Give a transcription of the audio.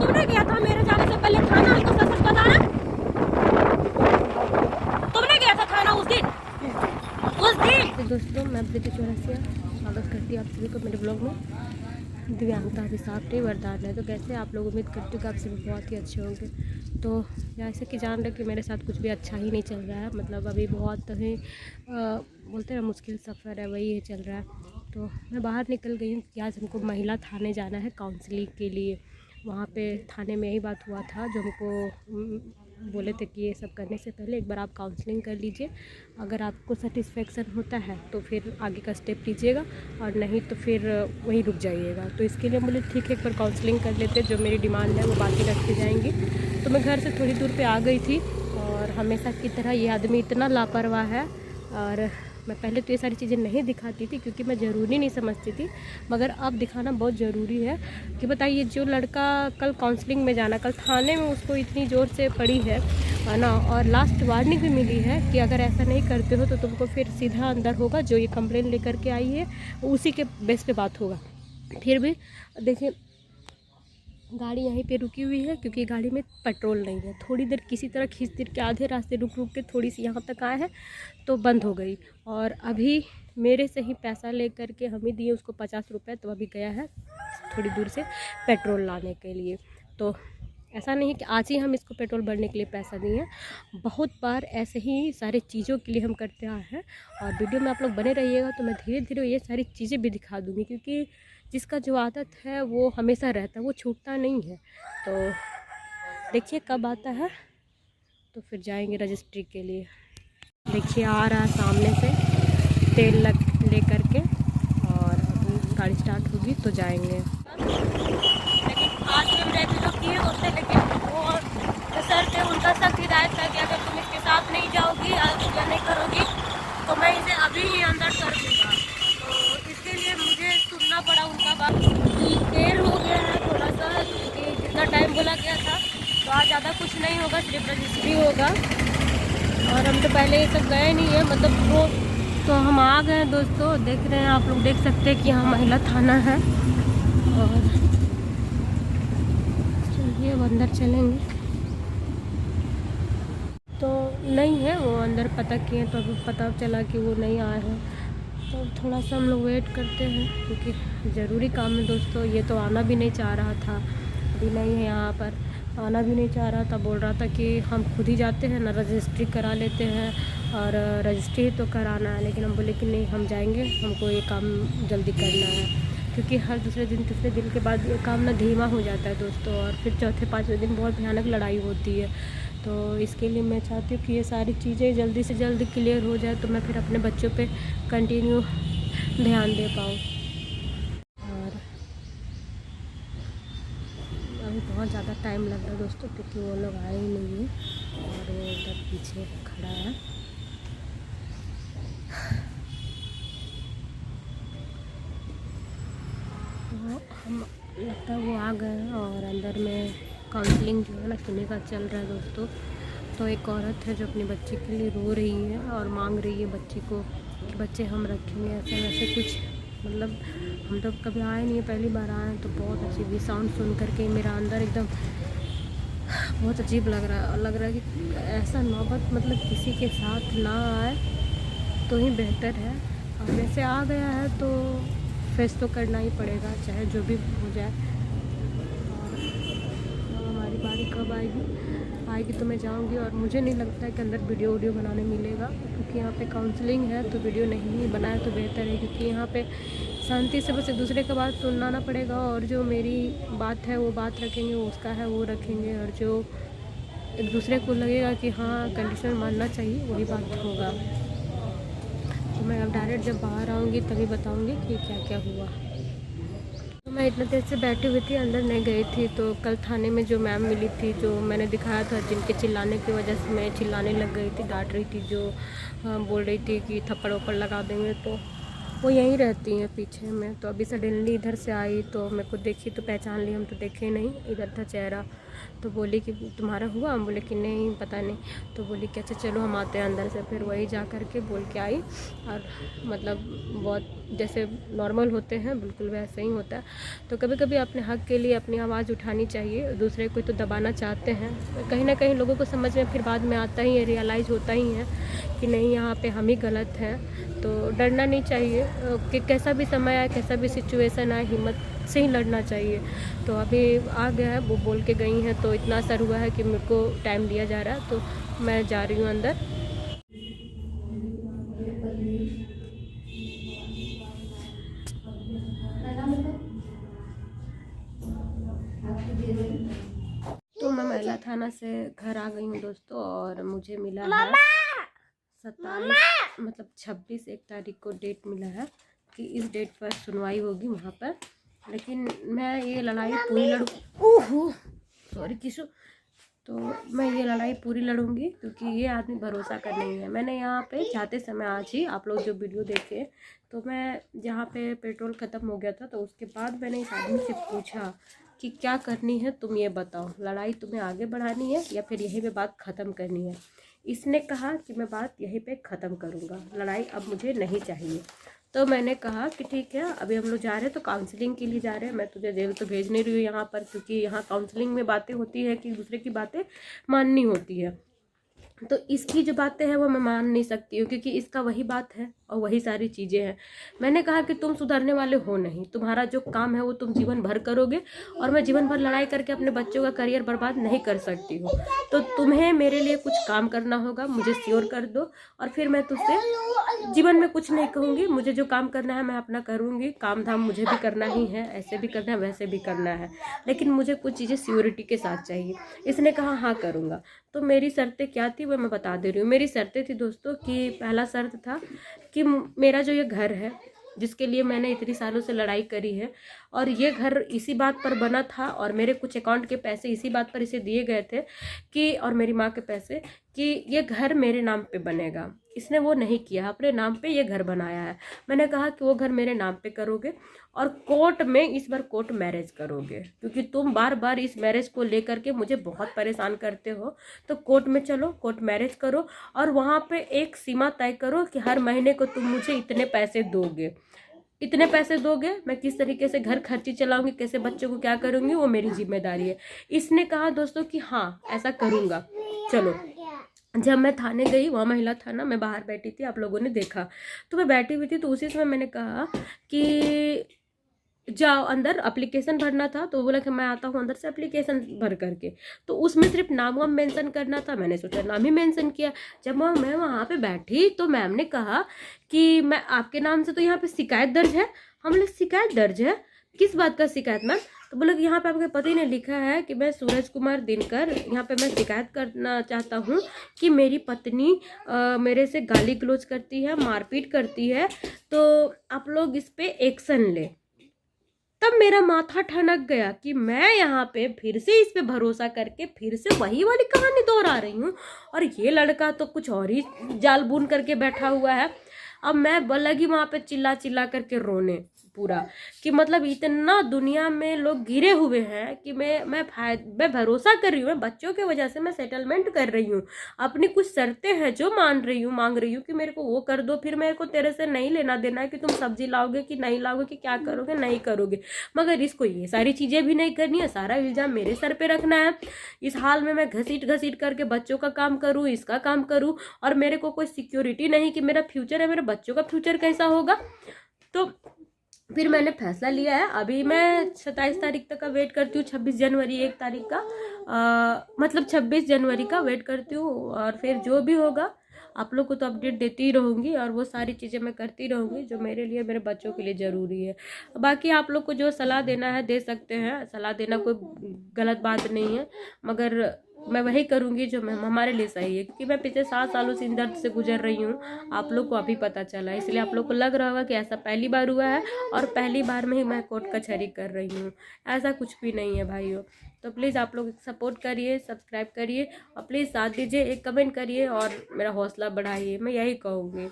तुमने किया था मेरे जाने से पहले थाना, हमको सच सच बताना। तुमने गया था थाना उस दिन? तो दोस्तों मैं प्रीति चौरसिया स्वागत करती हूँ आप सभी को मेरे ब्लॉग में। दिव्यांगता अभिशाप वरदान है। तो कैसे आप लोग, उम्मीद करती हूँ कि आप सभी बहुत ही अच्छे होंगे। तो जैसे कि जान रहे कि मेरे साथ कुछ भी अच्छा ही नहीं चल रहा है, मतलब अभी बहुत ही बोलते हैं ना मुश्किल सफ़र है, वही चल रहा है। तो मैं बाहर निकल गई हूँ कि आज हमको महिला थाने जाना है काउंसलिंग के लिए। वहाँ पे थाने में यही बात हुआ था, जो हमको बोले थे कि ये सब करने से पहले एक बार आप काउंसलिंग कर लीजिए। अगर आपको सेटिस्फेक्शन होता है तो फिर आगे का स्टेप लीजिएगा, और नहीं तो फिर वहीं रुक जाइएगा। तो इसके लिए बोले ठीक है, एक बार काउंसलिंग कर लेते, जो मेरी डिमांड है वो बाकी रखी जाएंगी। तो मैं घर से थोड़ी दूर पे आ गई थी, और हमेशा की तरह ये आदमी इतना लापरवाह है। और मैं पहले तो ये सारी चीज़ें नहीं दिखाती थी क्योंकि मैं ज़रूरी नहीं समझती थी, मगर अब दिखाना बहुत ज़रूरी है। कि बताइए, जो लड़का कल काउंसलिंग में जाना, कल थाने में उसको इतनी ज़ोर से पड़ी है ना, और लास्ट वार्निंग भी मिली है कि अगर ऐसा नहीं करते हो तो तुमको फिर सीधा अंदर होगा। जो ये कंप्लेन लेकर के आई है उसी के बेस पे बात होगा। फिर भी देखिए, गाड़ी यहीं पे रुकी हुई है क्योंकि गाड़ी में पेट्रोल नहीं है। थोड़ी देर किसी तरह खींच तिर के आधे रास्ते रुक रुक के थोड़ी सी यहाँ तक आए हैं तो बंद हो गई। और अभी मेरे से ही पैसा लेकर के हम ही दिए उसको 50 रुपये, तो अभी गया है थोड़ी दूर से पेट्रोल लाने के लिए। तो ऐसा नहीं है कि आज ही हम इसको पेट्रोल भरने के लिए पैसा दिए हैं, बहुत बार ऐसे ही सारी चीज़ों के लिए हम करते आए हैं। और वीडियो में आप लोग बने रहिएगा तो मैं धीरे धीरे ये सारी चीज़ें भी दिखा दूँगी, क्योंकि जिसका जो आदत है वो हमेशा रहता है, वो छूटता नहीं है। तो देखिए कब आता है, तो फिर जाएंगे रजिस्ट्री के लिए। देखिए आ रहा है सामने से तेल ले करके, और अभी गाड़ी स्टार्ट होगी तो जाएंगे। लेकिन आज में रहते जो किए होते, लेकिन वो सर थे, उनका सख्त हिदायत था कि अगर तुम इसके साथ नहीं जाओगी या नहीं करोगी तो मैं इसे अभी ही अंदर कर दूँगा। तो इसके लिए मुझे सुनना पड़ा उनका बात। देर हो गया है थोड़ा सा, क्योंकि जितना टाइम बोला गया था तो आज ज़्यादा कुछ नहीं होगा, सिर्फ रजिस्ट्री होगा। और हम तो पहले ये सब गए नहीं है, मतलब वो तो हम आ गए दोस्तों। देख रहे हैं आप लोग, देख सकते हैं कि यहाँ महिला थाना है। और चलिए अब अंदर चलेंगे। तो नहीं है वो अंदर, पता किए तो अभी पता चला कि वो नहीं आए हैं। तो थोड़ा सा हम लोग वेट करते हैं क्योंकि ज़रूरी काम है दोस्तों। ये तो आना भी नहीं चाह रहा था, अभी नहीं है यहाँ पर, आना भी नहीं चाह रहा था। बोल रहा था कि हम खुद ही जाते हैं ना, रजिस्ट्री करा लेते हैं, और रजिस्ट्री तो कराना है। लेकिन हम बोले कि नहीं, हम जाएंगे, हमको ये काम जल्दी करना है। क्योंकि हर दूसरे दिन तीसरे दिन के बाद ये काम ना धीमा हो जाता है दोस्तों, और फिर चौथे पाँचवें दिन बहुत भयानक लड़ाई होती है। तो इसके लिए मैं चाहती हूँ कि ये सारी चीज़ें जल्दी से जल्दी क्लियर हो जाए, तो मैं फिर अपने बच्चों पे कंटिन्यू ध्यान दे पाऊँ। और अभी बहुत ज़्यादा टाइम लग रहा है दोस्तों, क्योंकि वो लोग आए ही नहीं हैं, और वो उधर पीछे खड़ा है। तो हम लगता है वो आ गए हैं, और अंदर में काउंसलिंग जो है ना सुनने का चल रहा है दोस्तों। तो एक औरत है जो अपने बच्चे के लिए रो रही है और मांग रही है बच्चे को कि बच्चे हम रखेंगे, ऐसे वैसे कुछ। मतलब हम तो कभी आए नहीं है, पहली बार आए हैं, तो बहुत अजीब ये साउंड सुन करके मेरा अंदर एकदम बहुत अजीब लग रहा है कि ऐसा नौबत मतलब किसी के साथ ना आए तो ही बेहतर है। अब वैसे आ गया है तो फेस तो करना ही पड़ेगा, चाहे जो भी हो जाए। और हमारी बारी कब आएगी तो मैं जाऊंगी। और मुझे नहीं लगता है कि अंदर वीडियो बनाने मिलेगा, क्योंकि यहाँ पे काउंसलिंग है, तो वीडियो नहीं बनाए तो बेहतर है। क्योंकि यहाँ पे शांति से बस एक दूसरे का बात सुनना पड़ेगा, और जो मेरी बात है वो बात रखेंगे, वो उसका है वो रखेंगे, और जो एक दूसरे को लगेगा कि हाँ कंडीशन मानना चाहिए वही बात होगा। तो मैं अब डायरेक्ट जब बाहर आऊँगी तभी बताऊँगी कि क्या क्या हुआ। तो मैं इतना देर से बैठी हुई थी, अंदर नहीं गई थी। तो कल थाने में जो मैम मिली थी, जो मैंने दिखाया था, जिनके चिल्लाने की वजह से मैं चिल्लाने लग गई थी, डांट रही थी, जो बोल रही थी कि थप्पड़ वप्पड़ लगा देंगे, तो वो यहीं रहती हैं पीछे में। तो अभी सडनली इधर से आई तो मेरे को देखी तो पहचान ली, हम तो देखे नहीं, इधर था चेहरा। तो बोली कि तुम्हारा हुआ? हम बोले कि नहीं पता नहीं। तो बोली कि अच्छा चलो हम आते हैं अंदर से। फिर वही जा कर के बोल के आई, और मतलब बहुत जैसे नॉर्मल होते हैं बिल्कुल वैसे ही होता है। तो कभी कभी अपने हक़ के लिए अपनी आवाज़ उठानी चाहिए। दूसरे को तो दबाना चाहते हैं, कहीं ना कहीं लोगों को समझ में फिर बाद में आता ही है, रियलाइज़ होता ही है कि नहीं यहाँ पे हम ही गलत हैं। तो डरना नहीं चाहिए कि कैसा भी समय आए, कैसा भी सिचुएशन आए, हिम्मत से ही लड़ना चाहिए। तो अभी आ गया है, वो बोल के गई हैं तो इतना असर हुआ है कि मेरे को टाइम दिया जा रहा है, तो मैं जा रही हूँ अंदर। तो मैं महिला थाना से घर आ गई हूँ दोस्तों, और मुझे मिला है 27 मतलब 26 तारीख को डेट मिला है कि इस डेट पर सुनवाई होगी वहाँ पर। लेकिन मैं ये लड़ाई पूरी ओहो सॉरी किशु। तो मैं ये लड़ाई पूरी लड़ूंगी, क्योंकि ये आदमी भरोसा कर नहीं है। मैंने यहाँ पे जाते समय आज ही आप लोग जो वीडियो देखे, तो मैं जहाँ पे पेट्रोल ख़त्म हो गया था, तो उसके बाद मैंने इस आदमी से पूछा कि क्या करनी है, तुम ये बताओ, लड़ाई तुम्हें आगे बढ़ानी है या फिर यहीं पे बात ख़त्म करनी है। इसने कहा कि मैं बात यहीं पे ख़त्म करूँगा, लड़ाई अब मुझे नहीं चाहिए। तो मैंने कहा कि ठीक है, अभी हम लोग जा रहे हैं तो काउंसलिंग के लिए जा रहे हैं, मैं तुझे जेल तो भेज नहीं रही हूँ यहाँ पर, क्योंकि यहाँ काउंसलिंग में बातें होती है कि दूसरे की बातें माननी होती है। तो इसकी जो बातें हैं वो मैं मान नहीं सकती हूँ, क्योंकि इसका वही बात है और वही सारी चीज़ें हैं। मैंने कहा कि तुम सुधरने वाले हो नहीं, तुम्हारा जो काम है वो तुम जीवन भर करोगे, और मैं जीवन भर लड़ाई करके अपने बच्चों का करियर बर्बाद नहीं कर सकती हूँ। तो तुम्हें मेरे लिए कुछ काम करना होगा, मुझे श्योर कर दो, और फिर मैं तुझसे जीवन में कुछ नहीं कहूँगी। मुझे जो काम करना है मैं अपना करूँगी, काम धाम मुझे भी करना ही है, ऐसे भी करना है वैसे भी करना है, लेकिन मुझे कुछ चीज़ें सिक्योरिटी के साथ चाहिए। इसने कहा हाँ करूँगा। तो मेरी शर्तें क्या थी वो मैं बता दे रही हूँ। मेरी शर्तें थी दोस्तों कि पहला शर्त था कि मेरा जो ये घर है, जिसके लिए मैंने इतनी सालों से लड़ाई करी है, और ये घर इसी बात पर बना था, और मेरे कुछ अकाउंट के पैसे इसी बात पर इसे दिए गए थे कि, और मेरी माँ के पैसे, कि ये घर मेरे नाम पे बनेगा। इसने वो नहीं किया, अपने नाम पे ये घर बनाया है। मैंने कहा कि वो घर मेरे नाम पे करोगे, और कोर्ट में इस बार कोर्ट मैरिज करोगे, क्योंकि तुम बार बार इस मैरिज को लेकर के मुझे बहुत परेशान करते हो। तो कोर्ट में चलो, कोर्ट मैरिज करो, और वहाँ पे एक सीमा तय करो कि हर महीने को तुम मुझे इतने पैसे दोगे, इतने पैसे दोगे, मैं किस तरीके से घर खर्ची चलाऊंगी, कैसे बच्चों को क्या करूंगी, वो मेरी जिम्मेदारी है। इसने कहा दोस्तों कि हाँ ऐसा करूंगा। चलो, जब मैं थाने गई, वहाँ महिला थाना, मैं बाहर बैठी थी, आप लोगों ने देखा, तो मैं बैठी हुई थी, तो उसी समय मैंने कहा कि जाओ अंदर, एप्लीकेशन भरना था। तो बोला कि मैं आता हूँ अंदर से एप्लीकेशन भर करके। तो उसमें सिर्फ नाम वाम मेंशन करना था, मैंने सोचा नाम ही मेंशन किया। जब मैं वहाँ पे बैठी तो मैम ने कहा कि मैं आपके नाम से तो यहाँ पे शिकायत दर्ज है। हम लोग शिकायत दर्ज है, किस बात का शिकायत मैम? तो बोला कि यहाँ पे आपके पति ने लिखा है कि मैं सूरज कुमार दिनकर, यहाँ पे मैं शिकायत करना चाहता हूँ कि मेरी पत्नी मेरे से गाली गलौज करती है, मारपीट करती है, तो आप लोग इस पे एक्शन ले। तब मेरा माथा ठनक गया कि मैं यहाँ पे फिर से इस पे भरोसा करके फिर से वही वाली कहानी दोहरा रही हूँ, और ये लड़का तो कुछ और ही जाल बुन करके बैठा हुआ है। अब मैं लगी वहाँ पे चिल्ला चिल्ला करके रोने पूरा, कि मतलब इतना दुनिया में लोग गिरे हुए हैं कि मैं भरोसा कर रही हूँ, मैं बच्चों की वजह से मैं सेटलमेंट कर रही हूँ, अपनी कुछ शर्तें हैं जो मांग रही हूँ कि मेरे को वो कर दो, फिर मेरे को तेरे से नहीं लेना देना है कि तुम सब्जी लाओगे कि नहीं लाओगे, कि क्या करोगे नहीं करोगे, मगर इसको ये सारी चीज़ें भी नहीं करनी है, सारा इल्ज़ाम मेरे सर पे रखना है। इस हाल में मैं घसीट घसीट करके बच्चों का काम करूँ, इसका काम करूँ, और मेरे को कोई सिक्योरिटी नहीं कि मेरा फ्यूचर है, मेरे बच्चों का फ्यूचर कैसा होगा। तो फिर मैंने फैसला लिया है, अभी मैं 27 तारीख तक का वेट करती हूँ, 26 जनवरी 1 तारीख का मतलब 26 जनवरी का वेट करती हूँ, और फिर जो भी होगा आप लोग को तो अपडेट देती ही रहूँगी, और वो सारी चीज़ें मैं करती रहूँगी जो मेरे लिए, मेरे बच्चों के लिए ज़रूरी है। बाकी आप लोग को जो सलाह देना है दे सकते हैं, सलाह देना कोई गलत बात नहीं है, मगर मैं वही करूँगी जो हमारे लिए सही है, क्योंकि मैं पिछले 7 सालों से इन दर्द से गुजर रही हूँ। आप लोग को अभी पता चला, इसलिए आप लोग को लग रहा होगा कि ऐसा पहली बार हुआ है और पहली बार में ही मैं कोर्ट कचहरी कर रही हूँ। ऐसा कुछ भी नहीं है भाइयों। तो प्लीज़ आप लोग सपोर्ट करिए, सब्सक्राइब करिए, और प्लीज़ साथ दीजिए, एक कमेंट करिए और मेरा हौसला बढ़ाइए, मैं यही कहूँगी।